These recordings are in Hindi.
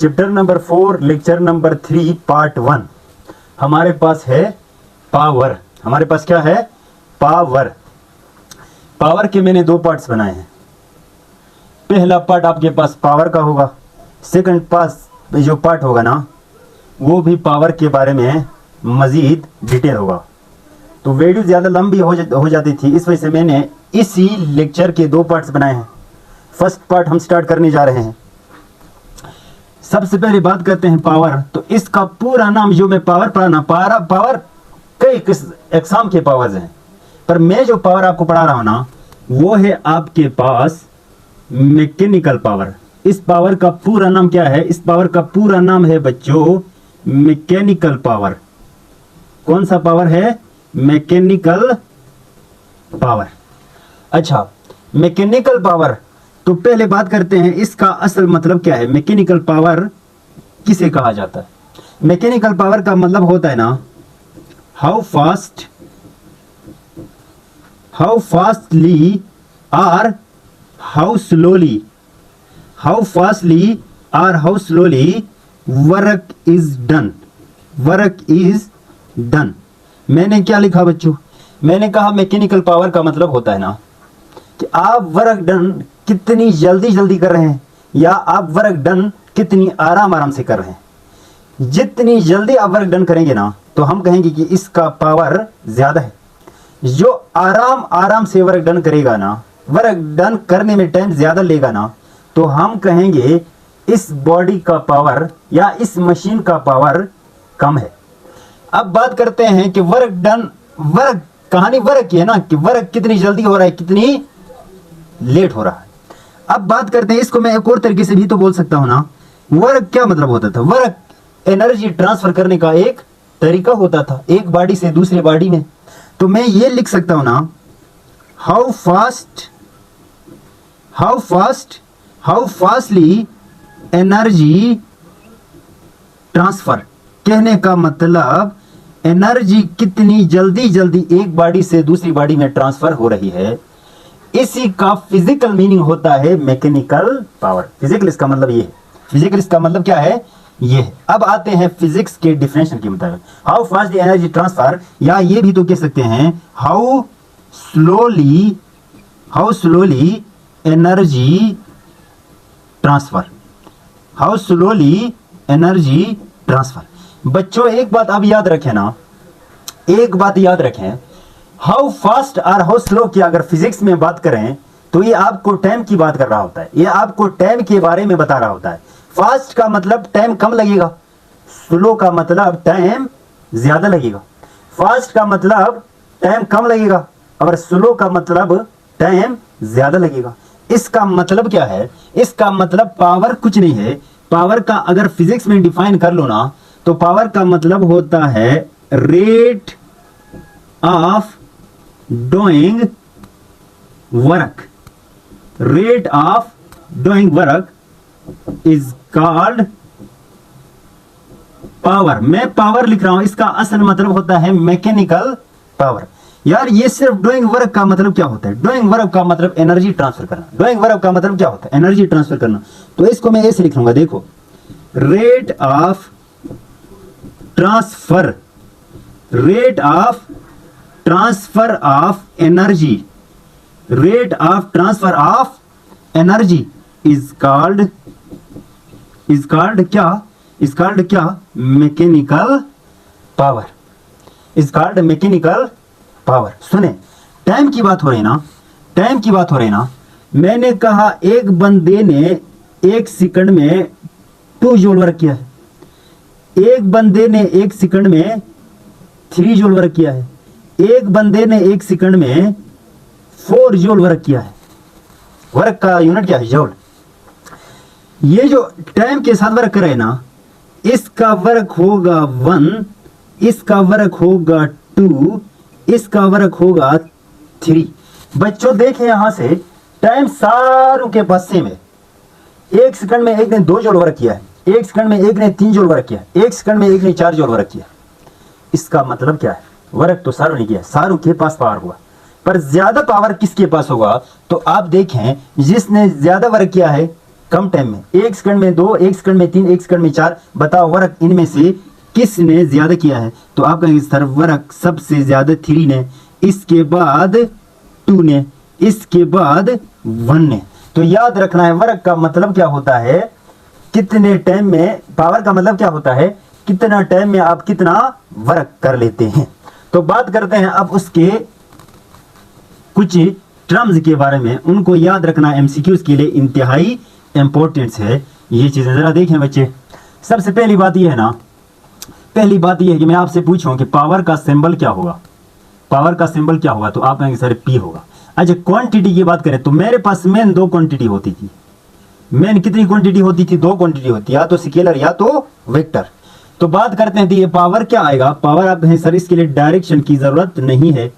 Chapter number 4 lecture number 3 part 1 हमारे पास है पावर। हमारे पास क्या है? पावर। पावर के मैंने दो पार्ट्स बनाए हैं। पहला पार्ट आपके पास पावर का होगा, सेकंड पार्ट जो पार्ट होगा ना वो भी पावर के बारे में मजीद डिटेल होगा। तो वीडियो ज़्यादा लंबी हो जाती थी, इस वजह से मैंने इसी लेक्चर के दो पार्ट्स बनाए हैं। फर्स्ट पार्ट हम स्टार्ट करने जा रहे हैं। सबसे पहले बात करते हैं पावर। तो इसका पूरा नाम जो मैं पावर पढ़ाना पावर कई एग्जाम के पावर्स हैं, पर मैं जो पावर आपको पढ़ा रहा हूं ना वो है आपके पास मैकेनिकल पावर। इस पावर का पूरा नाम क्या है? इस पावर का पूरा नाम है बच्चों मैकेनिकल पावर। कौन सा पावर है? Mechanical power. अच्छा, मैकेनिकल पावर। तो पहले बात करते हैं इसका असल मतलब क्या है। मैकेनिकल पावर किसे कहा जाता है? मैकेनिकल पावर का मतलब होता है ना हाउ फास्टली और how slowly work is done. मैंने क्या लिखा बच्चों? मैंने कहा मैकेनिकल पावर का मतलब होता है ना कि आप वर्क डन कितनी जल्दी कर रहे हैं या आप वर्क डन कितनी आराम से कर रहे हैं। जितनी जल्दी आप वर्क डन करेंगे ना तो हम कहेंगे कि इसका पावर ज्यादा है। जो आराम से वर्क डन करेगा ना, वर्क डन करने में टाइम ज्यादा लेगा ना, तो हम कहेंगे इस बॉडी का पावर या इस मशीन का पावर कम है। अब बात करते हैं कि कहानी वर्क की है ना कि वर्क कितनी जल्दी हो रहा है, कितनी लेट हो रहा है। अब बात करते हैं इसको मैं एक और तरीके से भी तो बोल सकता हूं ना। वर्क क्या मतलब होता था? वर्क एनर्जी ट्रांसफर करने का एक तरीका होता था एक बॉडी से दूसरे बॉडी में। तो मैं ये लिख सकता हूं ना हाउ फास्टली एनर्जी ट्रांसफर। कहने का मतलब एनर्जी कितनी जल्दी एक बॉडी से दूसरी बॉडी में ट्रांसफर हो रही है। इसी का फिजिकल मीनिंग होता है मैकेनिकल पावर। फिजिकल इसका मतलब ये है। फिजिकल इसका मतलब क्या है? ये है। अब आते हैं फिजिक्स के डिफिनेशन के मुताबिक। हाउ फास्ट एनर्जी ट्रांसफर, या ये भी तो कह सकते हैं हाउ स्लोली एनर्जी ट्रांसफर। बच्चों एक बात आप याद रखें ना, एक बात याद रखें, हाउ फास्ट और हाउ स्लो की अगर फिजिक्स में बात करें तो ये आपको टाइम की बात कर रहा होता है, ये आपको टाइम के बारे में बता रहा होता है। फास्ट का मतलब टाइम कम लगेगा, स्लो का मतलब टाइम ज्यादा लगेगा। फास्ट का मतलब टाइम कम लगेगा और स्लो का मतलब टाइम ज्यादा लगेगा। इसका मतलब क्या है? इसका मतलब पावर कुछ नहीं है। पावर का अगर फिजिक्स में डिफाइन कर लो ना तो पावर का मतलब होता है rate of doing work. Rate of doing work is called power. मैं पावर लिख रहा हूं, इसका असल मतलब होता है मैकेनिकल पावर। यार ये सिर्फ डूइंग वर्क का मतलब क्या होता है? डूइंग वर्क का मतलब एनर्जी ट्रांसफर करना। डूइंग वर्क का मतलब क्या होता है? एनर्जी ट्रांसफर करना। तो इसको मैं ऐसे लिख लूंगा, देखो, rate of transfer of energy is called क्या? Mechanical power. सुने, टाइम की बात हो रही ना, मैंने कहा एक बंदे ने एक सेकंड में 2 जूल वर्क किया है, एक बंदे ने एक सेकंड में 3 जूल वर्क किया है, एक बंदे ने एक सेकंड में 4 जूल वर्क किया है। वर्क का यूनिट क्या है? जूल। ये जो टाइम के साथ वर्क करे ना, इसका वर्क होगा 1, इसका वर्क होगा 2, इसका वर्क होगा 3। बच्चों देखें यहां से, टाइम सारों के पास सेम है। एक सेकंड में एक ने 2 जूल वर्क किया है, एक सेकंड में एक ने 3 जूल वर्क किया, एक सेकंड में एक ने 4 जूल वर्क किया। इसका मतलब क्या है? वर्क तो सारों ने किया, सारों के पास पावर हुआ, पर ज्यादा पावर किसके पास होगा? तो आप देखें जिसने ज्यादा वर्क किया है कम टाइम में, 1 सेकंड में 2, 1 सेकंड में 3, 1 सेकंड में 4, बताओ वर्क इनमें से किसने ज्यादा किया है? तो आप कहेंगे सर वर्क सबसे ज्यादा 3 ने, इसके बाद 2 ने, इसके बाद 1 ने। तो याद रखना है वर्क का मतलब क्या होता है, कितने टाइम में, पावर का मतलब क्या होता है, कितना टाइम में आप कितना वर्क कर लेते हैं। तो बात करते हैं अब उसके कुछ टर्म्स के बारे में, उनको याद रखना एमसीक्यूज के लिए इंतहाई इंपॉर्टेंट है ये चीजें। जरा देखें बच्चे, सबसे पहली बात ये है ना, पहली बात ये है कि मैं आपसे पूछूं कि पावर का सिंबल क्या होगा, पावर का सिंबल क्या होगा? तो आप कहेंगे सर पी होगा। अच्छा, क्वांटिटी की बात करें तो मेरे पास मेन 2 क्वांटिटी होती थी। मेन कितनी क्वांटिटी होती थी? 2 क्वांटिटी होती, या तो स्केलर या तो वेक्टर। तो बात करते हैं तो ये पावर क्या आएगा? पावर आप कहें सर इसके लिए डायरेक्शन की जरूरत नहीं है,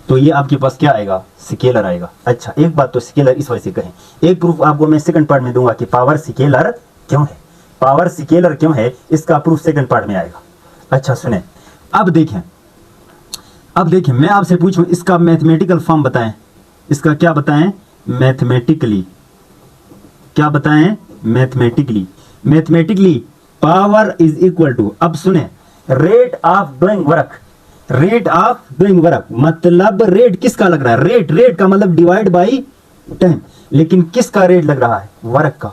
तो ये आपके पास क्या आएगा? स्केलर आएगा। अच्छा, एक बात तो स्केलर इस वजह से कहें, एक प्रूफ आपको मैं सेकंड पार्ट में दूंगा कि पावर स्केलर क्यों है, पावर स्केलर क्यों है, इसका प्रूफ सेकंड पार्ट में आएगा। अच्छा सुने, अब देखें मैं आपसे पूछूं इसका मैथमेटिकल फॉर्म बताएं, इसका क्या बताएं? मैथमेटिकली क्या बताएं? Mathematically power is equal to, अब सुने, rate of doing work, rate of doing work मतलब रेट किसका लग रहा है? रेट का मतलब डिवाइड बाई टाइम, लेकिन किसका रेट लग रहा है? वर्क का।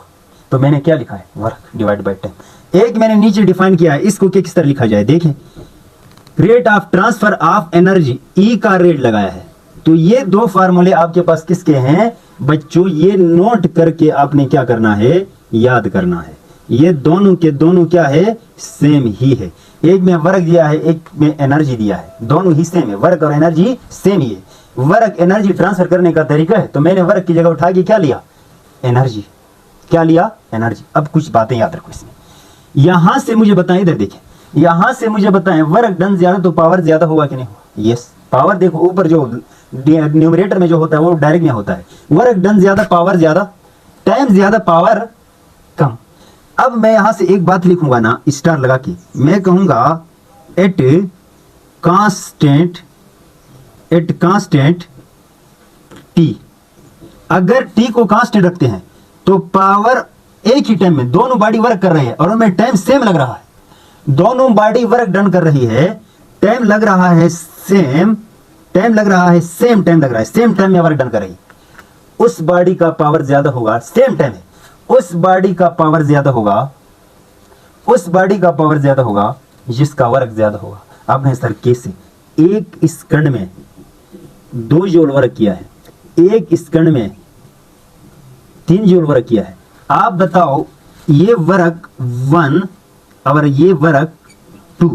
तो मैंने क्या लिखा है? Work divide by time. एक मैंने नीचे डिफाइन किया है, इसको किस तरह लिखा जाए? देखें, rate of transfer of energy, E का रेट लगाया है। तो ये 2 फार्मूले आपके पास किसके हैं बच्चों? ये नोट करके आपने क्या करना है? याद करना है। ये दोनों के दोनों क्या है? सेम ही है। एक में वर्क दिया है, एक में एनर्जी दिया है, दोनों ही सेम है, वर्क और एनर्जी सेम ही है। वर्क एनर्जी ट्रांसफर करने का तरीका है, तो मैंने वर्क की जगह उठा के क्या लिया? एनर्जी। क्या लिया? एनर्जी। अब कुछ बातें याद रखो इसमें, यहां से मुझे बताएं, इधर देखें, यहां से मुझे बताएं वर्क डन ज्यादा तो पावर ज्यादा होगा कि नहीं होगा? यस, पावर देखो ऊपर जो न्यूमरेटर में जो होता है वो डायरेक्ट में होता है, वर्क डन ज्यादा पावर ज्यादा, टाइम ज्यादा पावर कम। अब मैं यहां से एक बात लिखूंगा ना स्टार लगा के, मैं कहूंगा एट कांस्टेंट टी। अगर टी को कांस्टेंट रखते हैं तो पावर एक ही टाइम में दोनों बॉडी वर्क कर रहे हैं और उनमें टाइम सेम लग रहा है, दोनों बॉडी वर्क डन कर रही है, टाइम लग रहा है सेम, टाइम लग रहा है सेम, टाइम लग रहा है सेम टाइम में वर्क डन कर रही है, उस बॉडी का पावर ज्यादा होगा। सेम टाइम है, उस बॉडी का पावर ज्यादा होगा, उस बॉडी का पावर ज्यादा होगा जिसका वर्क ज्यादा होगा। अब है सर कैसे? एक सेकंड में 2 जूल वर्क किया है, एक सेकंड में 3 जूल वर्क किया है। आप बताओ ये वर्क 1 और ये वर्क 2,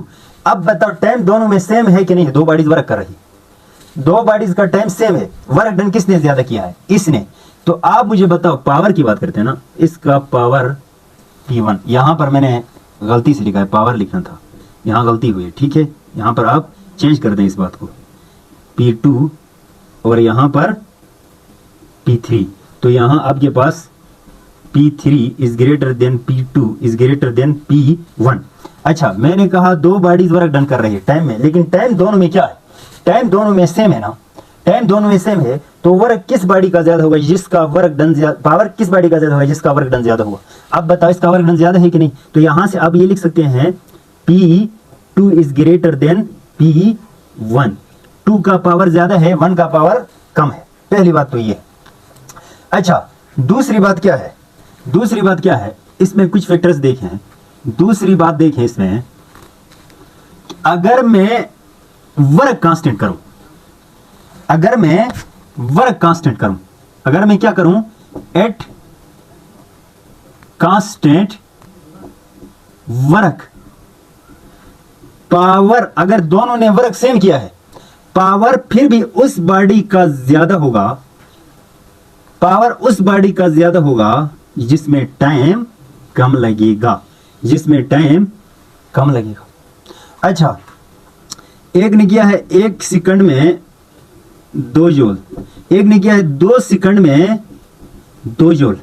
अब बताओ टाइम दोनों में सेम है कि नहीं? 2 बॉडीज वर्क कर रही है, 2 बॉडीज का टाइम सेम है, वर्क डन किसने ज्यादा किया है? इसने। तो आप मुझे बताओ, पावर की बात करते हैं ना, इसका पावर P1, यहां पर मैंने गलती से लिखा है, पावर लिखना था, यहां गलती हुई है, ठीक है, यहां पर आप चेंज कर दें इस बात को, P2 और यहां पर P3। तो यहां आपके पास P3 is greater than P2 is greater than P1। अच्छा, मैंने कहा 2 बॉडीज वर्क डन कर रही है टाइम में, लेकिन टाइम दोनों में क्या है? टाइम दोनों में सेम है ना, टाइम दोनों में सेम है, तो वर्क किस बॉडी का ज्यादा होगा? जिसका वर्क डन ज्यादा, पावर किस बॉडी का ज्यादा होगा? जिसका वर्क डन ज्यादा होगा। अब बताओ इसका वर्क डन ज्यादा है कि नहीं? तो यहां से आप ये लिख सकते हैं P2 is greater than P1, 2 का पावर ज्यादा है, 1 का पावर कम है। पहली बात तो ये। अच्छा, दूसरी बात क्या है? दूसरी बात क्या है? इसमें कुछ फैक्टर्स देखें, दूसरी बात देखें इसमें, अगर मैं वर्क कांस्टेंट करूं, अगर मैं वर्क कांस्टेंट करूं, अगर मैं क्या करूं? एट कांस्टेंट वर्क, पावर अगर दोनों ने वर्क सेम किया है, पावर फिर भी उस बॉडी का ज्यादा होगा, पावर उस बॉडी का ज्यादा होगा जिसमें टाइम कम लगेगा, जिसमें टाइम कम लगेगा। अच्छा, एक ने किया है 1 सेकंड में 2 जूल, एक ने किया है 2 सेकंड में 2 जूल,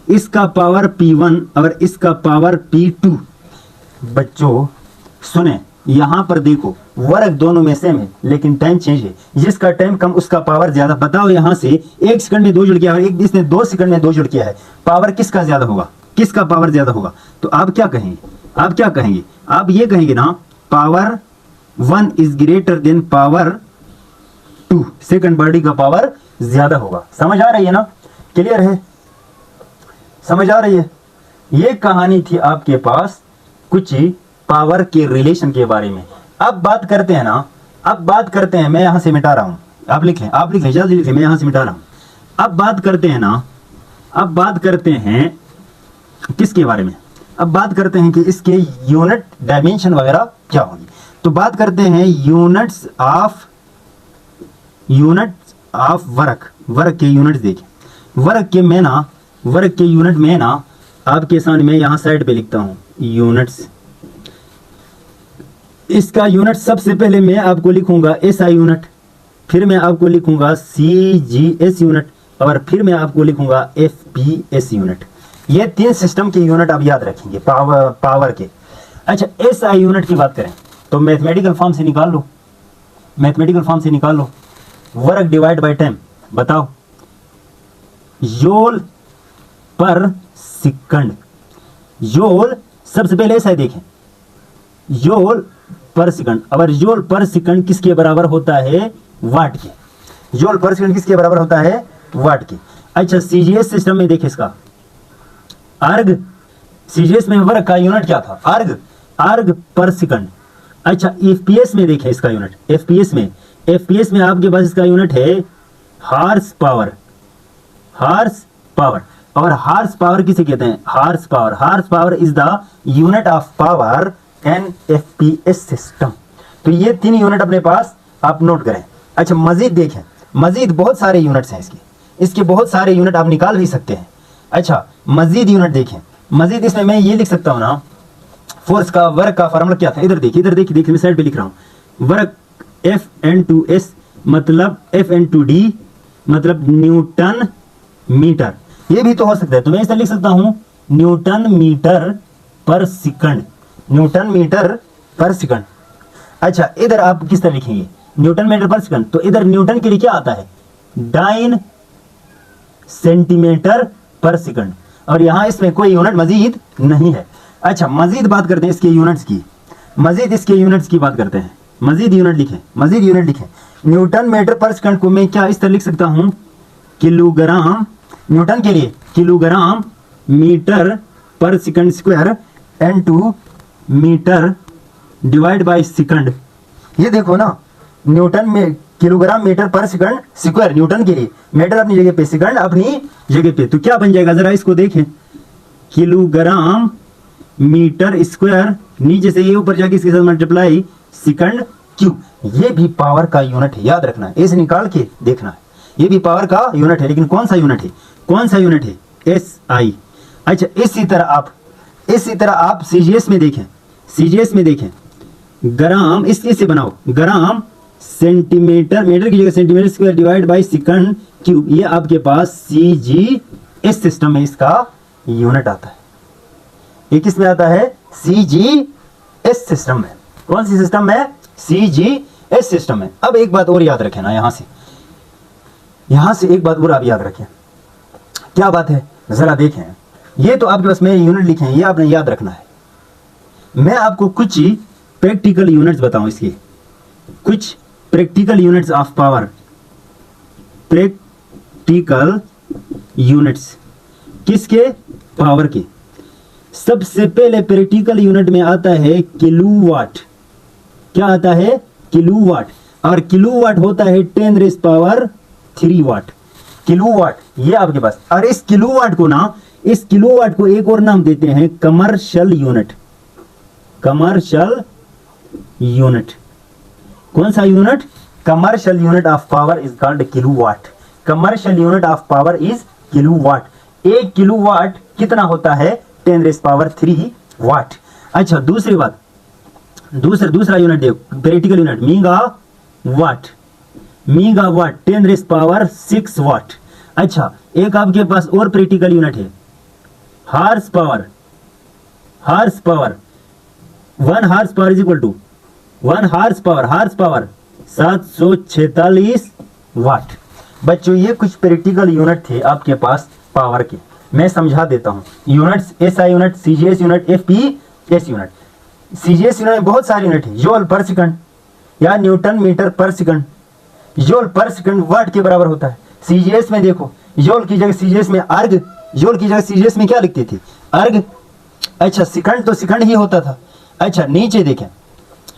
इसका पावर P1 और इसका पावर P2। बच्चों सुने, यहां पर देखो वर्क दोनों में सेम है लेकिन टाइम चेंज है, जिसका टाइम कम उसका पावर ज्यादा। बताओ यहां से 1 सेकंड में 2 जूल किया और एक इसने 2 सेकंड में 2 जूल किया है, पावर किसका ज्यादा होगा, किसका पावर ज्यादा होगा? तो आप क्या कहेंगे, आप क्या कहेंगे, आप ये कहेंगे ना power 1 is greater than power 2, second body का पावर ज्यादा होगा। समझ आ रही है ना, क्लियर है, समझ आ रही है? ये कहानी थी आपके पास कुछ पावर के रिलेशन के बारे में। अब बात करते हैं ना, अब बात करते हैं, मैं यहां से मिटा रहा हूं, आप लिख लें जल्दी लिखें, मैं यहां से मिटा रहा हूं। अब बात करते हैं ना, अब बात करते हैं किसके बारे में, अब बात करते हैं कि इसके यूनिट डायमेंशन वगैरह क्या होगी। तो बात करते हैं यूनिट्स ऑफ वर्क, वर्क के यूनिट्स देखें। वर्क के मैं ना, वर्क के यूनिट में ना आपके सामने मैं यहां साइड पे लिखता हूं यूनिट्स। इसका यूनिट सबसे पहले मैं आपको लिखूंगा एसआई यूनिट, फिर मैं आपको लिखूंगा सीजीएस यूनिट और फिर मैं आपको लिखूंगा एफपीएस यूनिट। ये 3 सिस्टम के यूनिट आप याद रखेंगे पावर के। अच्छा, एसआई यूनिट की बात करें तो मैथमेटिकल फॉर्म से निकाल लो, मैथमेटिकल फॉर्म से निकाल लो, वर्क डिवाइड बाय टाइम। बताओ जूल पर सेकंड, जूल सबसे पहले एसआई देखें, जूल पर सेकंड। और जूल पर सेकंड किसके बराबर होता है, वाट के। जूल पर सेकंड किसके बराबर होता है, वाट के। अच्छा, सीजीएस सिस्टम में देखें इसका अर्ग, सीजीएस में वर्क का यूनिट क्या था, अर्ग पर सेकंड। अच्छा, एफपीएस में देखें इसका यूनिट, एफपीएस में आपके पास इसका यूनिट है हार्स पावर, और हार्स पावर किसे कहते हैं, horsepower is the unit of power in FPS system. तो ये 3 यूनिट अपने पास आप नोट करें। अच्छा, मजीद देखें, मजीद बहुत सारे यूनिट्स हैं इसके बहुत सारे यूनिट आप निकाल भी सकते हैं। अच्छा, मजीद यूनिट देखें, मजीद इसमें मैं ये लिख सकता हूं ना, फोर्स का वर्क का फार्मूला क्या था, इधर देखिए मैं साइड पे लिख रहा हूं, वर्क F/2S मतलब F/2D मतलब न्यूटन मीटर। ये भी तो हो सकता है, तो मैं इसे लिख सकता हूं न्यूटन मीटर पर सेकंड, न्यूटन मीटर पर सेकंड। अच्छा, इधर आप किस तरह लिखेंगे, न्यूटन मीटर पर सेकंड, तो इधर न्यूटन के लिए क्या आता है, 9 सेंटीमीटर पर सेकंड, और यहां इसमें कोई यूनिट मजीद नहीं है। अच्छा, मजीद बात करते हैं इसके यूनिट्स की, मजीद इसके यूनिट्स की बात करते हैं, मजीद यूनिट लिखें। न्यूटन मीटर पर सेकंड को मैं क्या इस तरह लिख सकता हूं, किलोग्राम, न्यूटन के लिए किलोग्राम मीटर पर second square n2 metre divide by second. ये देखो ना, न्यूटन में किलोग्राम मीटर पर सेकंड स्क्वायर न्यूटन के लिए, मीटर अपनी जगह पे, सेकंड अपनी जगह पे, तो क्या बन जाएगा जरा इसको देखें, किलोग्राम मीटर स्क्वायर, नीचे से ये ऊपर जाके इसके साथ मल्टीप्लाई सेकंड क्यूब। ये भी पावर का यूनिट है, याद रखना है, इसे निकाल के देखना है, ये भी पावर का यूनिट है, लेकिन कौन सा यूनिट है, एसआई। अच्छा, इसी तरह आप सीजीएस में देखें, ग्राम, इससे बनाओ, ग्राम सेंटीमीटर, मीटर की जगह centimetre square divide by second cube. ये आपके पास सीजीएस सिस्टम में इसका यूनिट आता है। ये किस में आता है, सीजीएस सिस्टम में। कौन सी सिस्टम में, सीजीएस सिस्टम में। अब एक बात और याद रखें ना, यहां से एक बात और आप याद रखें, क्या बात है जरा देखें। ये तो आपके पास में यूनिट लिखे हैं, ये आपने याद रखना है। मैं आपको कुछ प्रैक्टिकल यूनिट्स बताऊं, इसके कुछ practical units of power, practical units किसके, पावर के। सबसे पहले प्रैक्टिकल यूनिट में आता है किलोवाट। क्या आता है, किलोवाट, और किलोवाट होता है 10⁻³ वाट, किलोवाट ये आपके पास। और इस किलोवाट को एक और नाम देते हैं कमर्शियल यूनिट। कौन सा unit, commercial unit of power is called kilowatt. Commercial unit of power is kilowatt. 1 kilowatt कितना होता है, 10⁻³ वाट। अच्छा, दूसरी बात, दूसरा यूनिट देखो, प्रैक्टिकल यूनिट, मेगावाट, 10⁻6 वाट। अच्छा, एक आपके पास और प्रैक्टिकल यूनिट है horsepower. 1 horsepower is equal to 1 horsepower 746 watt. बच्चों ये कुछ प्रैक्टिकल यूनिट थे आपके पास पावर के, मैं समझा देता हूँ। Units SI unit, CGS unit, FPS unit. CGS unit में बहुत सारे यूनिट है, जूल पर सेकंड या न्यूटन मीटर पर सेकंड। जूल पर सेकंड वाट के बराबर होता है। सीजीएस में देखो, जूल की जगह सीजीएस में अर्ग, जूल की जगह सीजीएस में क्या लिखते थे? अर्ग। अच्छा सेकंड तो सेकंड ही होता था। अच्छा नीचे देखें,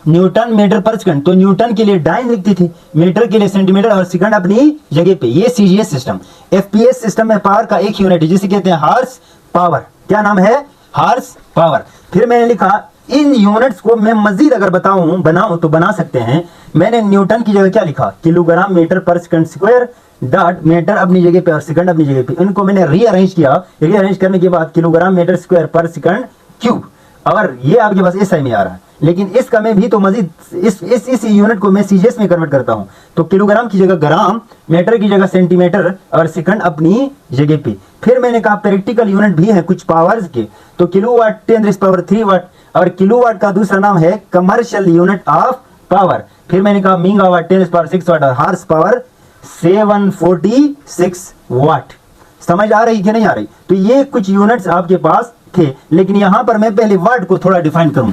न्यूटन मीटर पर सेकंड, तो न्यूटन के लिए डाइन लिखते थे, मीटर के लिए सेंटीमीटर और सेकंड अपनी जगह पे। ये सीजीएस सिस्टम। एफपीएस सिस्टम में पावर का एक यूनिट है जिसे कहते हैं हार्स पावर। क्या नाम है? Horsepower. फिर मैंने लिखा इन यूनिट्स को मैं मजीद अगर बनाऊं तो बना सकते हैं। मैंने न्यूटन की जगह क्या लिखा? किलोग्राम मीटर पर सेकंड स्क्वायर डॉट मीटर अपनी जगह पे और सेकंड अपनी जगह पे। इनको मैंने रीअरेंज किया। रीअरेंज करने के बाद किलोग्राम मीटर स्क्वायर पर सेकंड क्यूब, और ये आपके पास एसआई में आ रहा है। लेकिन इसका मैं भी तो मजीद इस यूनिट को मैं सीजीएस में कन्वर्ट करता हूं, तो किलोग्राम की जगह ग्राम, मीटर की जगह सेंटीमीटर और सेकंड अपनी जगह पे। फिर मैंने कहा प्रैक्टिकल यूनिट भी है कुछ पावर्स के, तो किलोवाट 10³ वाट, और किलोवाट का दूसरा नाम है कमर्शियल यूनिट ऑफ पावर। फिर मैंने कहा मेगावाट 10⁶ वाट और हार्स पावर 746 वाट। समझ आ रही कि नहीं आ रही? तो ये कुछ यूनिट्स आपके पास थे, लेकिन यहां पर मैं पहले वाट को थोड़ा डिफाइन करूं।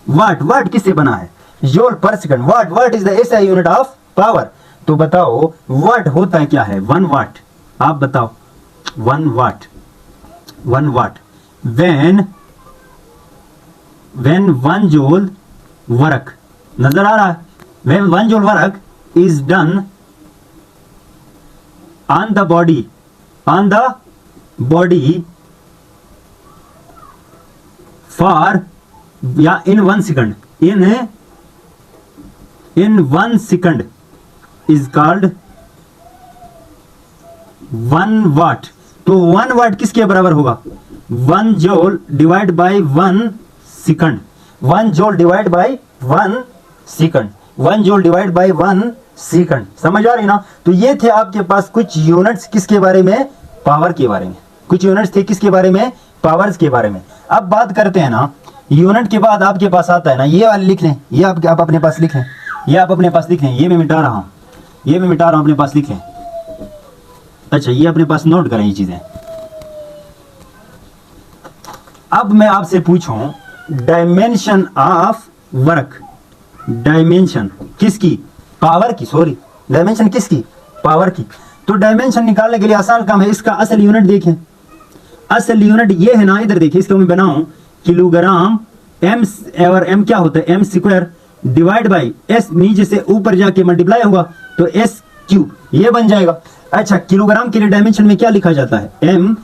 वाट किससे बना है? जूल पर second. What is the SI unit of power. तो बताओ वाट होता है क्या है? 1 वाट। आप बताओ 1 वाट। when 1 जूल वर्क, नजर आ रहा है? when 1 joule work is done on the body for या in 1 second, in 1 second is called 1 वाट। तो 1 वाट किसके बराबर होगा? 1 joule divide by 1 second. 1 joule divide by 1 second. 1 joule divide by 1 second. समझ आ रही ना? तो ये थे आपके पास कुछ यूनिट्स किसके बारे में? पावर के बारे में। कुछ यूनिट्स थे किसके बारे में? पावर्स के बारे में। अब बात करते हैं ना, यूनिट के बाद आपके पास आता है ना, ये वाले लिख लें, ये आप अपने पास लिख लें, ये आप अपने पास लिख लें, ये मैं मिटा रहा हूं, ये मैं मिटा रहा हूं, अपने पास लिख लें। अच्छा ये अपने पास नोट करें ये चीजें। अब मैं आपसे पूछूं डायमेंशन ऑफ वर्क। डायमेंशन किसकी? पावर की। सॉरी, डायमेंशन किसकी? पावर की। तो डायमेंशन निकालने के लिए आसान काम है, इसका असल यूनिट देखें। असल यूनिट ये है ना, इधर देखिए, इसको मैं बनाऊं किलोग्राम, एम और एम क्या होता है? M square divide by S, नीचे से ऊपर जाके मल्टीप्लाई होगा तो एस क्यूब, ये बन जाएगा। अच्छा किलोग्राम के लिए डायमेंशन में क्या लिखा जाता है? एम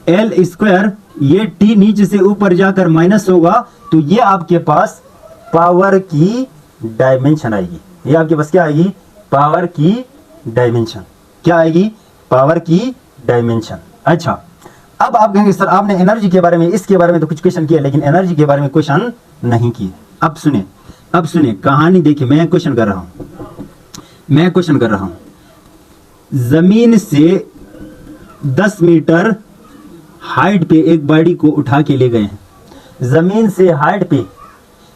एल स्क्वायर, ये टी नीचे से ऊपर जाकर माइनस होगा, तो ये आपके पास पावर की डायमेंशन आएगी। ये आपके पास क्या आएगी? पावर की डायमेंशन। क्या आएगी? पावर की डायमेंशन। अच्छा अब आप कहेंगे सर आपने एनर्जी के बारे में, इसके बारे में तो कुछ क्वेश्चन किया, लेकिन एनर्जी के बारे में क्वेश्चन नहीं किए। अब सुने कहानी देखिए, मैं क्वेश्चन कर रहा हूं। जमीन से 10 मीटर हाइट पे एक बॉडी को उठा के ले गए हैं। जमीन से हाइट पे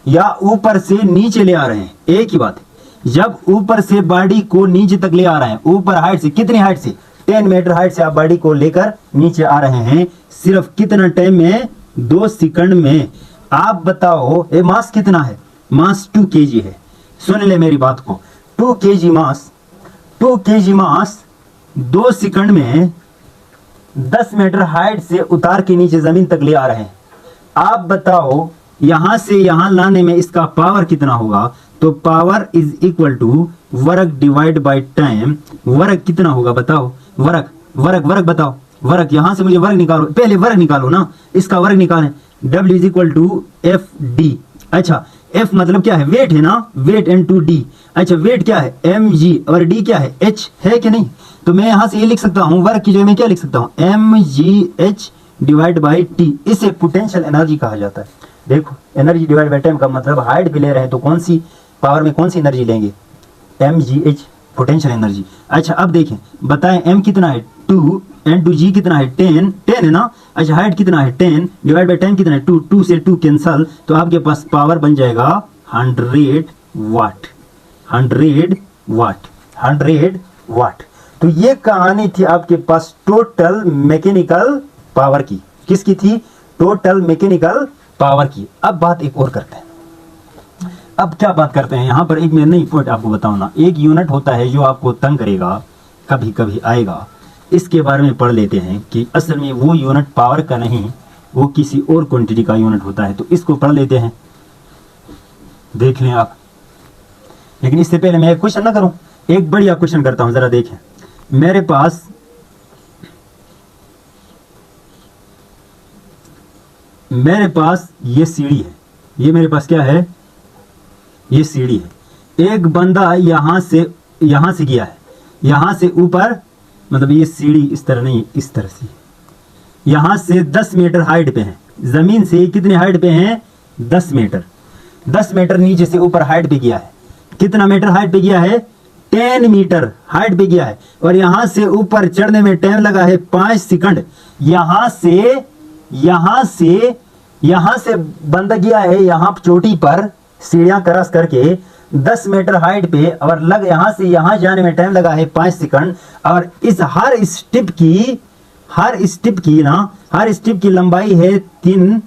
या ऊपर से नीचे ले आ रहे हैं, एक ही बात है। जब ऊपर से बॉडी को नीचे तक ले आ रहे हैं, ऊपर हाइट से, कितनी हाइट से? 10 मीटर हाइट से आप बॉडी को लेकर नीचे आ रहे हैं, सिर्फ कितना टाइम में? 2 सेकंड में। आप बताओ ये मास कितना है? मास 2 kg है। सुन ले मेरी बात को, 2 kg मास 2 सेकंड में 10 मीटर हाइट से उतार के नीचे जमीन तक ले आ रहे हैं। आप बताओ यहां से यहां लाने में इसका पावर कितना होगा? तो power is equal to work divide by time. Work कितना होगा बताओ? वर्क बताओ। वर्क यहां से मुझे वर्क निकालो, पहले वर्क निकालो ना, इसका वर्क निकालें। W is equal to F D. अच्छा F मतलब क्या है? वेट है ना, वेट इनटू डी। अच्छा वेट क्या है? mg और d क्या है? h है कि नहीं? तो मैं यहां से ये लिख सकता हूं, वर्क की जगह में क्या लिख सकता हूं? mgh divide by T. इसे पोटेंशियल एनर्जी कहा जाता है। देखो एनर्जी डिवाइड बाई टाइम का मतलब हाइट भी ले रहे हैं तो कौन सी पावर में कौन सी एनर्जी लेंगे? mgh, potential energy. अच्छा अब देखें, बताएं m कितना है? 2 एंड 2g कितना है? 10 है ना। अच्छा हाइट कितना है? 10 डिवाइड बाई टाइम कितना है? 2 से 2 कैंसल, तो आपके पास पावर बन जाएगा 100 वाट, 100 वाट, 100 वाट। तो ये कहानी थी आपके पास टोटल मैकेनिकल पावर की। किसकी थी? टोटल मैकेनिकल पावर की। अब बात एक और करते हैं। अब क्या बात करते हैं यहाँ पर, एक मैं नई पॉइंट आपको बताऊँ ना। एक यूनिट होता है जो आपको तंग करेगा, कभी कभी आएगा, इसके बारे में पढ़ लेते हैं कि असल में वो यूनिट पावर का नहीं, वो किसी और क्वांटिटी का यूनिट होता है। तो इसको पढ़ लेते हैं, देख लें आप। लेकिन इससे पहले मैं एक क्वेश्चन ना करूं, एक बढ़िया क्वेश्चन करता हूं, जरा देखें। मेरे पास ये सीढ़ी है, ये मेरे पास क्या है? ये सीढ़ी है। एक बंदा यहां से गया है, यहां से ऊपर, मतलब ये सीढ़ी इस तरह नहीं, इस तरह से, यहां से 10 मीटर हाइट पे है। जमीन से कितने हाइट पे हैं? 10 मीटर। 10 मीटर नीचे से ऊपर हाइट पे गया है। कितना मीटर हाइट पे गया है? 10 मीटर हाइट पे गया है। और यहां से ऊपर चढ़ने में टाइम लगा है 5 सेकंड। यहां से बंदा गया है यहां चोटी पर, सीढ़ियां क्रॉस करके 10 मीटर हाइट पे, और यहां से यहां जाने में टाइम लगा है 5 सेकंड। और इस हर स्टेप की लंबाई है 3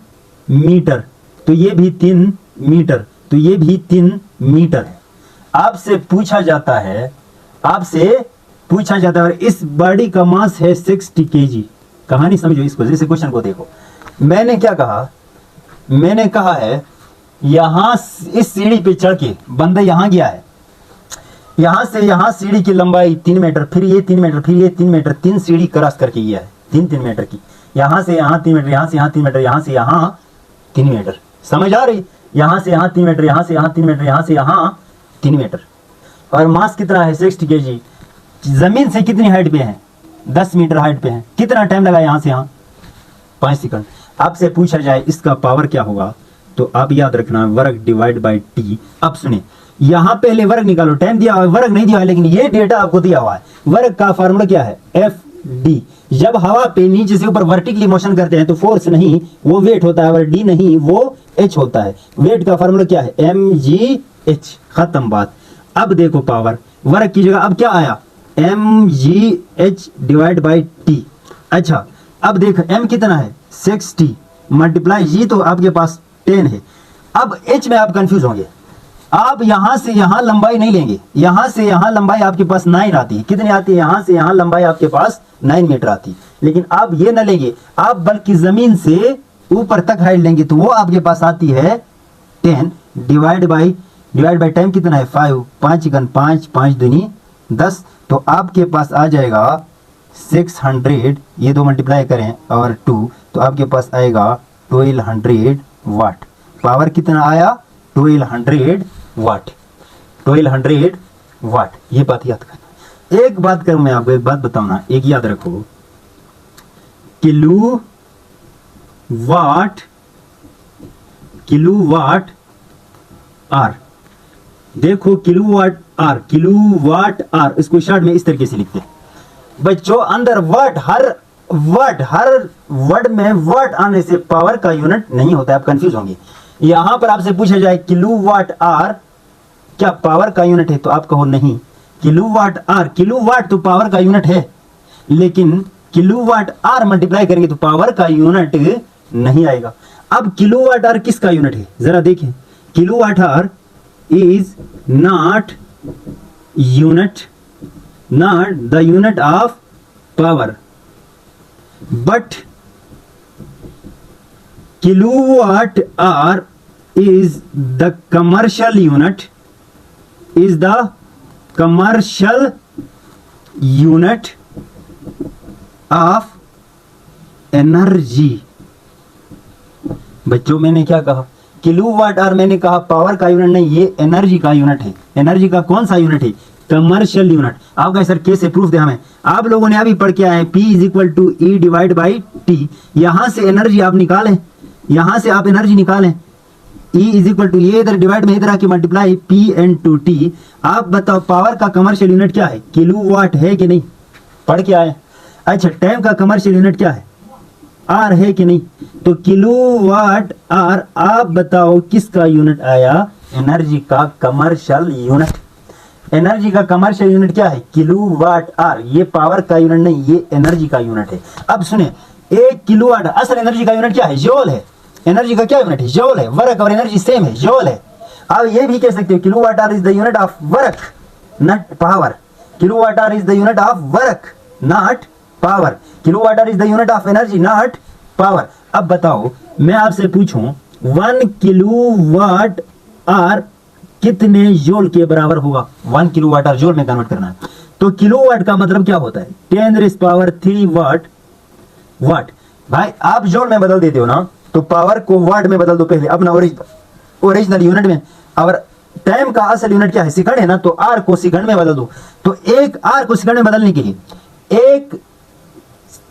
मीटर। तो ये भी 3 मीटर, तो ये भी 3 मीटर है। आपसे पूछा जाता है, और इस बॉडी का मास है 60 kg। कहानी समझो इसको, जैसे क्वेश्चन को देखो। मैंने क्या कहा? मैंने कहा है यहां इस सीढ़ी पे चढ़ के बंदा यहां गया है, यहां से यहां सीढ़ी की लंबाई 3 मीटर, फिर ये 3 मीटर, फिर ये 3 मीटर, 3 सीढ़ी क्रॉस करके गया है, 3 मीटर की। यहां से यहां 3 मीटर, यहां से यहां 3 मीटर, यहां से यहां 3 मीटर। समझ आ रही? यहां से यहां 3 मीटर, यहां से यहां 3 मीटर, यहां से यहां 3 मीटर। और मास कितना है? 60 kg। जमीन से कितनी हाइट पे है? 10 मीटर हाइट पे है। कितना टाइम लगा यहां से यहां? 5 सेकंड। आपसे पूछा जाए इसका पावर क्या होगा, तो आप याद रखना वर्ग डिवाइड बाय टी। अब सुने, यहां पहले वर्ग निकालो, टाइम दिया हुआ है, वर्ग नहीं दिया हुआ है, लेकिन ये डेटा आपको दिया हुआ है। वर्ग का फार्मूला क्या है? F D. जब हवा पे नीचे से ऊपर वर्टिकली मोशन करते हैं तो फोर्स नहीं, वो वेट होता है, और डी नहीं, वो एच होता है। वेट का फार्मूला क्या है? M G H. खत्म बात। अब देखो पावर, वर्ग की जगह अब क्या आया? M G H divide by T. अच्छा, अब देखो एम कितना है? 60 मल्टीप्लाई जी, तो आपके पास 10 है। अब एच में आप कंफ्यूज होंगे। आप यहां से यहां लंबाई नहीं लेंगे, यहां से यहां लंबाई आपके पास 9 आती है। कितनी आती है? यहां से यहां लंबाई आपके पास 9 मीटर आती है। लेकिन आप ये ना लेंगे, आप बल्कि जमीन से ऊपर तक हाइट लेंगे, तो वो आपके पास आती है 10 डिवाइड बाई टाइम कितना है? 5, 5 चिकन 5, 5 दूनी 10। तो आपके पास आ जाएगा 600, ये दो मल्टीप्लाई करें और 2, तो आपके पास आएगा 1200 वाट। पावर कितना आया? 1200 वाट, 1200 वाट। ये बात याद करना। एक बात करूं, मैं आपको एक बात बताऊं ना, एक याद रखो, किलो वाट आर। देखो किलोवाट आर, इसको शॉर्ट में इस तरीके से लिखते हैं बच्चों। अंदर वाट, हर वर्ड में वाट आने से पावर का यूनिट नहीं होता है, आप कंफ्यूज होंगे। यहां पर आपसे पूछा जाए किलोवाट आर क्या पावर का यूनिट है, तो आप कहो नहीं। किलोवाट आर, किलोवाट तो पावर का यूनिट है, लेकिन किलोवाट आर मल्टीप्लाई करेंगे तो पावर का यूनिट नहीं आएगा। अब किलोवाट आर किसका यूनिट है, जरा देखें। Kilowatt hour is not the unit of power, but kilowatt hour is the commercial unit of energy। बच्चों मैंने क्या कहा? किलोवाट आवर मैंने कहा पावर का यूनिट नहीं, ये एनर्जी का यूनिट है। एनर्जी का कौन सा यूनिट है? Commercial unit. आप कहें सर कैसे प्रूफ दे हमें? आप लोगों ने अभी पढ़ के आए P is equal to E divide by T. यहां से एनर्जी आप निकालें, यहां से आप एनर्जी निकालें, E इज इक्वल टू ये इधर डिवाइड में इधर आके मल्टीप्लाई P/T। आप बताओ पावर का कमर्शियल यूनिट क्या है? किलोवाट है कि नहीं? पढ़ के आए। अच्छा, टाइम का कमर्शियल यूनिट क्या है? आर है कि नहीं? तो किलोवाट आर, आप बताओ किसका यूनिट आया? एनर्जी का कमर्शियल यूनिट, एनर्जी का कमर्शियल यूनिट क्या है? Kilowatt hour. ये पावर का यूनिट नहीं, ये एनर्जी का यूनिट है। अब सुने, 1 किलोवाट, असल एनर्जी का यूनिट क्या है? जूल है। एनर्जी का क्या यूनिट है? जूल है। वर्क और एनर्जी सेम है, जूल है। अब ये भी कह सकते हो kilowatt hour is the unit of work not power. Kilowatt hour is the unit of work not power. Kilowatt hour is the unit of energy not power. अब बताओ, मैं आपसे पूछूं 1 किलोवाट आवर कितने जूल के बराबर होगा? 1 किलोवाट आवर जूल में कन्वर्ट करना है। तो किलोवाट का मतलब क्या होता है? 10⁻³ वाट। भाई आप जूल में बदल देते हो ना, तो पावर को वाट में बदल दो पहले अपना ओरिजिनल यूनिट में। और टाइम का असल यूनिट क्या है? सेकंड है ना, तो आर को सेकंड में बदल दो। तो एक आर को सेकंड में बदलने के लिए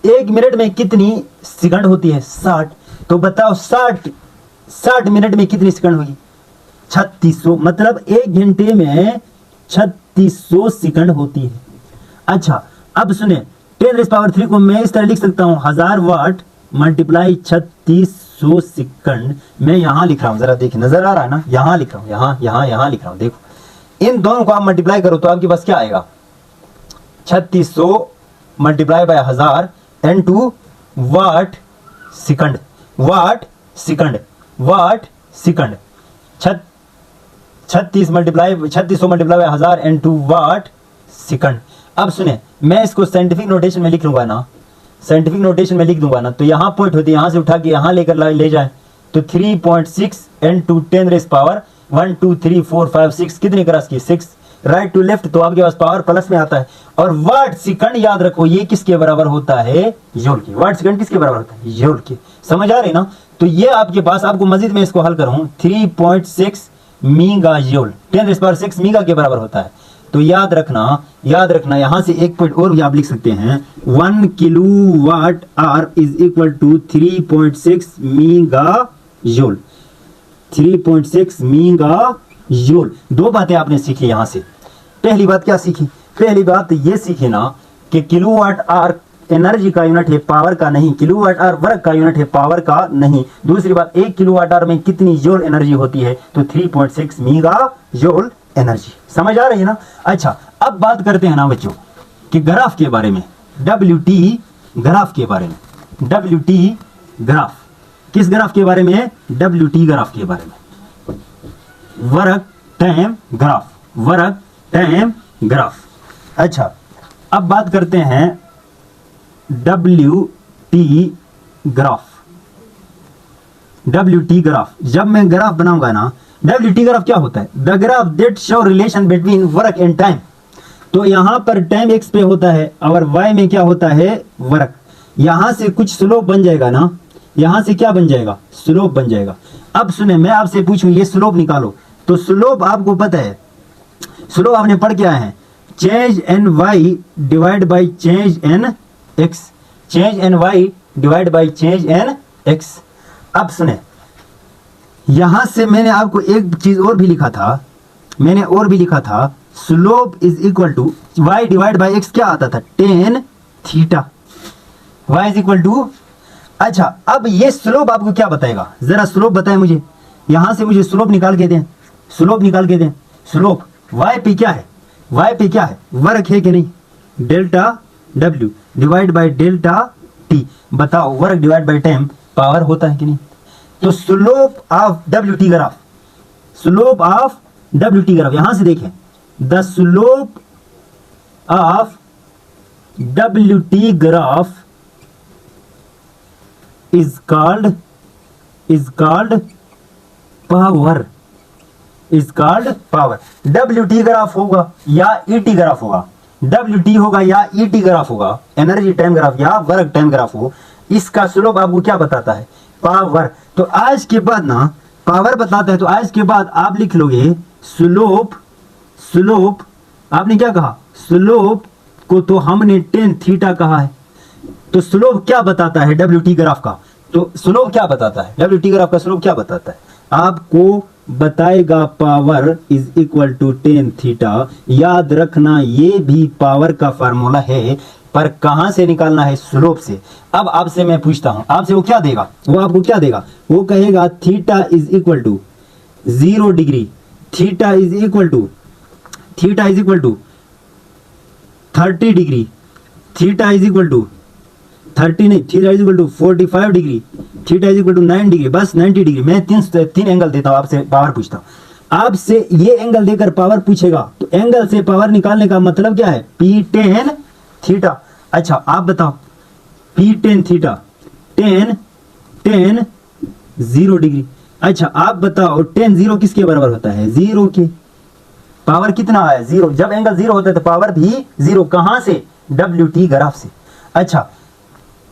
एक मिनट में कितनी सेकंड होती है? 60। तो बताओ 60 मिनट में कितनी सेकंड होगी? 3600। मतलब 1 घंटे में 3600 सेकंड होती है। अच्छा, अब सुने, 10⁻³ को मैं इस तरह लिख सकता हूं, 1000 वाट मल्टीप्लाई 3600 सेकंड। मैं यहां लिख रहा हूं, जरा देखिए, नजर आ रहा है ना? यहां लिख रहा हूं, यहां लिख रहा हूं। देखो, इन दोनों को आप मल्टीप्लाई करो तो आपके पास क्या आएगा? 3600 multiply by 1000 into watt second. Watt second, watt second. 3600 multiply by 1000 into watt second. अब सुने, मैं इसको साइंटिफिक नोटेशन में लिख लूंगा ना, साइंटिफिक नोटेशन में लिख दूंगा ना, तो यहां पॉइंट होती है, यहां से उठा के यहां लेकर ले जाए तो 3.6 इनटू 10⁻1 2 3 4 5 6 कितने क्रॉस की? 6 राइट टू लेफ्ट, तो आपके पास पावर प्लस में आता है। और वाट सेकंड याद रखो, ये किसके बराबर होता है? जूल के। वाट सेकंड किसके बराबर होता है? जूल के। समझ आ रही ना? तो ये आपके पास, आपको मजीद में इसको हल करूं, 3.6 मीगा जूल 10⁻6 मीगा के बराबर होता है। तो याद रखना यहां से एक पॉइंट और भी आप लिख सकते हैं, 1 kilowatt hour is equal to 3.6 mega joule. 3.6 mega joule. दो बातें आपने सीखी यहां से। पहली बात क्या सीखी? पहली बात ये सीखी ना कि किलोवाट आवर एनर्जी का यूनिट है, पावर का नहीं। किलोवाट आवर वर्क का यूनिट है, पावर का नहीं। दूसरी बात, 1 किलोवाट आवर में कितनी जूल एनर्जी होती है? तो 3.6 मीगा जूल एनर्जी। समझ आ रही है ना? अच्छा, अब बात करते हैं ना बच्चों कि ग्राफ के बारे में, WT ग्राफ के बारे में। WT ग्राफ, किस ग्राफ के बारे में? WT ग्राफ के बारे में। Work time graph, work time graph. अच्छा, अब बात करते हैं WT ग्राफ। WT ग्राफ, जब मैं ग्राफ बनाऊंगा ना, WT ग्राफ क्या होता है? The graph that show relation between work and time. तो यहां पर टाइम एक्स पे होता है और वाई में क्या होता है? वर्क। यहां से कुछ स्लोप बन जाएगा ना, यहां से क्या बन जाएगा? स्लोप बन जाएगा। अब सुने, मैं आपसे पूछूं ये स्लोप निकालो, तो स्लोप आपको पता है, स्लोप आपने पढ़ क्या है? Change in Y divide by change in X. Change in Y divide by change in X. अब सुने, यहां से मैंने आपको एक चीज और भी लिखा था, slope is equal to Y divide by X. क्या आता था? Tan theta. Y is equal to, अच्छा, अब ये स्लोप आपको क्या बताएगा? जरा स्लोप बताएं मुझे, यहां से मुझे स्लोप निकाल के दें, स्लोप निकाल के दें। स्लोप वाई पे क्या है? वाई पे क्या है? वर्क है कि नहीं? Delta W divide by delta T। बताओ, work divide by time power होता है कि नहीं? तो slope of WT graph, slope of WT graph, यहां से देखें, the slope of WT graph is called power, is called power. WT graph होगा या ET ग्राफ होगा, WT होगा या ET ग्राफ होगा, एनर्जी टाइम ग्राफ या वर्क टाइम ग्राफ हो, इसका स्लोप आपको क्या बताता है? पावर। तो आज के बाद ना पावर बताता है, तो आज के बाद आप लिख लोगे स्लोप। स्लोप आपने क्या कहा? स्लोप को तो हमने टेन थीटा कहा है, तो स्लोप क्या बताता है WT ग्राफ का? तो स्लोप क्या बताता है? WT ग्राफ का स्लोप क्या बताता है? आपको बताएगा power is equal to tan theta. याद रखना, ये भी पावर का फार्मूला है, पर कहां से निकालना है? स्लोप से। अब आपसे मैं पूछता हूं, आपसे वो क्या देगा? वो आपको क्या देगा? वो कहेगा theta is equal to 0 degree theta is equal to 30 degree, theta is equal to 30 नहीं, theta is equal to 45 degree, theta is equal to 9 degree, बस 90 डिग्री। मैं तीन एंगल देता हूं, आपसे पावर पूछता हूं। आपसे ये एंगल देकर पावर पूछेगा तो एंगल से पावर निकालने का मतलब क्या है? P tan theta. अच्छा आप बताओ, P tan theta, tan 0 degree. अच्छा आप बताओ tan 0 किसके बराबर होता है? 0 के। पावर कितना है? 0। जब एंगल 0 होता है तो पावर भी 0। कहां से? WT ग्राफ से। अच्छा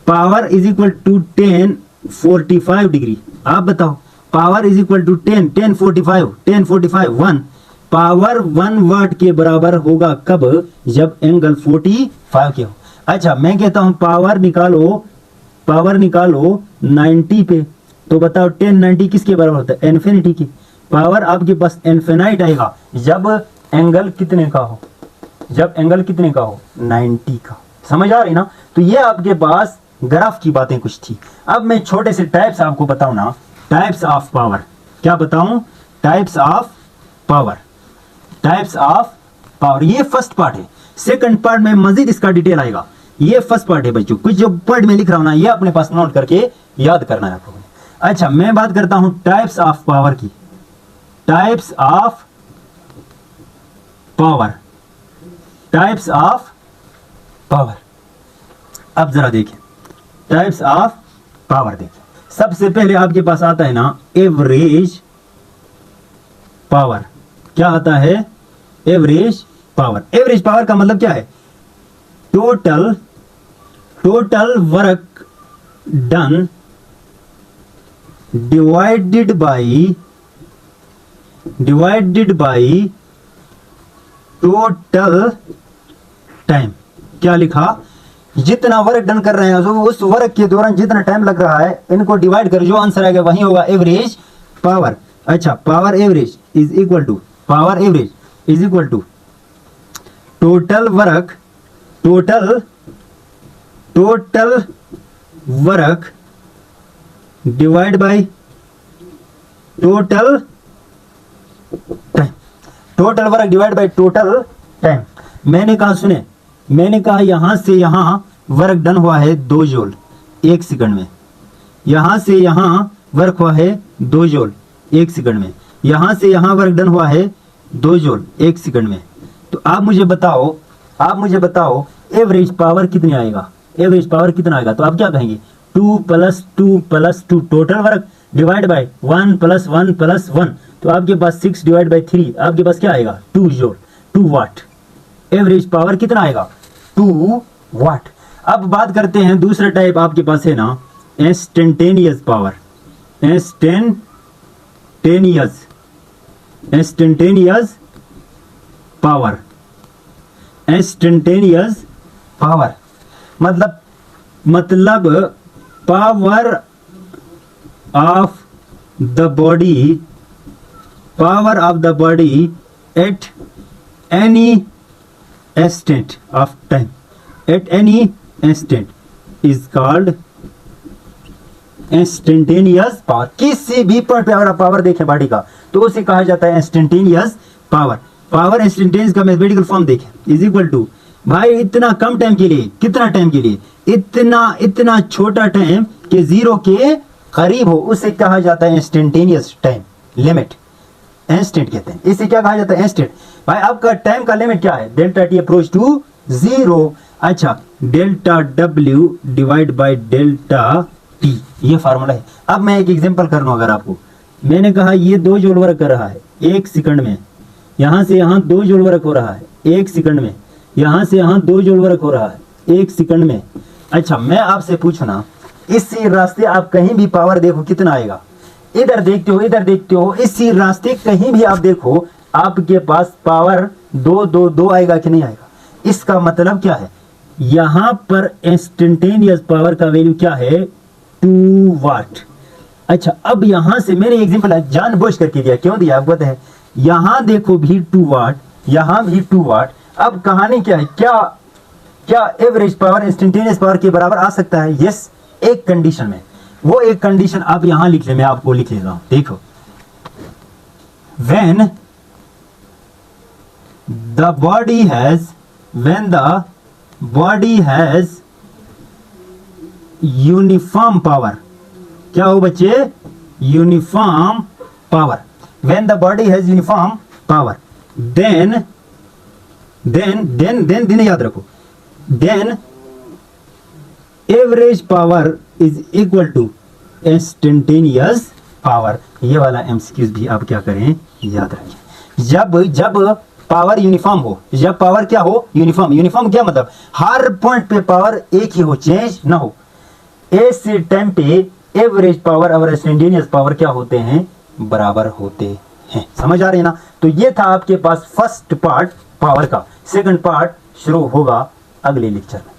power is equal to tan 45 degree. आप बताओ power is equal to tan 45 1। Power 1 watt के बराबर होगा कब? जब एंगल 45 के हो। अच्छा मैं कहता हूं पावर निकालो 90 पे, तो बताओ tan 90 किसके बराबर होता है? इन्फिनिटी की। पावर आपके पास इनफिनाइट आएगा जब एंगल कितने का हो? जब एंगल कितने का हो? 90 का। समझ आ रही ना? तो ये आपके पास ग्राफ की बातें कुछ थी। अब मैं छोटे से टाइप्स आपको बताऊं ना, टाइप्स ऑफ पावर। क्या बताऊं? Types of power. ये फर्स्ट पार्ट है। सेकंड पार्ट में मजीद इसका डिटेल आएगा। ये फर्स्ट पार्ट है बच्चों। कुछ जो पॉइंट में लिख रहा हूं ना, ये अपने पास नोट करके याद करना है आपको। अच्छा मैं बात करता हूं टाइप्स ऑफ पावर की। Types of power. अब जरा देखें टाइप्स ऑफ पावर। देखिए सबसे पहले आपके पास आता है ना एवरेज पावर। क्या आता है? Average power. एवरेज पावर का मतलब क्या है? Total work done divided by total time. क्या लिखा? जितना वर्क डन कर रहे हैं उस वर्क के दौरान जितना टाइम लग रहा है, इनको डिवाइड कर जो आंसर आएगा वही होगा एवरेज पावर। अच्छा power average is equal to total work divide by total time. मैंने कहा सुने, मैंने कहा यहां से यहां वर्क डन हुआ है 2 जूल 1 सेकंड में। यहां से यहां वर्क हुआ है 2 जूल 1 सेकंड में। यहां से यहां वर्क डन हुआ है 2 जूल 1 सेकंड में। तो आप मुझे बताओ एवरेज पावर कितनी आएगा? एवरेज पावर कितना आएगा? तो आप क्या कहेंगे? 2 + 2 + 2 टोटल वर्क डिवाइड बाय 1 + 1 + 1। तो आपके पास 6 डिवाइड बाय 3 आपके पास क्या आएगा? 2 जूल 2 वाट। एवरेज पावर कितना आएगा? 2 वाट। अब बात करते हैं दूसरा टाइप आपके पास है ना इंस्टेंटेनियस पावर। इंस्टेंटेनियस पावर मतलब power of the body at any instant of time, at any instant is called instantaneous power। किसी भी पॉइंट पे अगर आप पावर देखें बॉडी का तो उसे कहा जाता है इंस्टेंटेनियस पावर। पावर इंस्टेंटेनियस का मैथमेटिकल फॉर्म देखें इज इक्वल टू, भाई इतना कम टाइम के लिए, कितना टाइम के लिए? इतना छोटा टाइम के 0 के करीब हो, उसे कहा जाता है इंस्टेंटेनियस टाइम लिमिट। इंस्टेंट कहते हैं इसे। क्या कहा जाता है? इंस्टेंट। भाई आपका टाइम का लिमिट क्या है? Delta T approach to 0। अच्छा delta W divide by delta T, ये फार्मूला है। अब मैं एक एग्जांपल कर लूं अगर आपको। मैंने कहा ये 2 जूल वर्क कर रहा है 1 सेकंड में। यहां से यहां 2 जूल वर्क हो रहा है 1 सेकंड में। यहां से यहां 2 जूल वर्क हो रहा है 1 सेकंड में। अच्छा मैं आपसे पूछना, इसी रास्ते आप कहीं भी पावर देखो कितना आएगा? इधर देखते हो, इसी रास्ते कहीं भी आप देखो आपके पास पावर 2 आएगा कि नहीं आएगा? इसका मतलब क्या है? यहां पर इंस्टेंटेनियस पावर का वैल्यू क्या है? 2 वाट। अच्छा अब यहां से मैंने एग्जांपल जानबूझ करके दिया, क्यों दिया आपको पता है? यहां देखो भी 2 वाट, यहां भी 2 वाट। अब कहानी क्या है? क्या एवरेज पावर इंस्टेंटेनियस पावर के बराबर आ सकता है? यस, एक कंडीशन में। वो एक कंडीशन आप यहां लिख ले, मैं आपको लिख लेता हूं। देखो, the body has, when the body has uniform power, क्या हो बच्चे, uniform power, when the body has uniform power, then याद रखो, then average power is equal to instantaneous power. ये वाला एमसीक्यूज भी आप क्या करें, याद रखें। जब पावर यूनिफॉर्म हो, जब पावर क्या हो, यूनिफॉर्म। यूनिफॉर्म क्या मतलब, हर पॉइंट पे पावर एक ही हो, चेंज ना हो। ऐसे टाइम पे एवरेज पावर और इंस्टेंटेनियस पावर क्या होते हैं, बराबर होते हैं। समझ आ रही है ना। तो ये था आपके पास फर्स्ट पार्ट पावर का। सेकंड पार्ट शुरू होगा अगले लेक्चर में।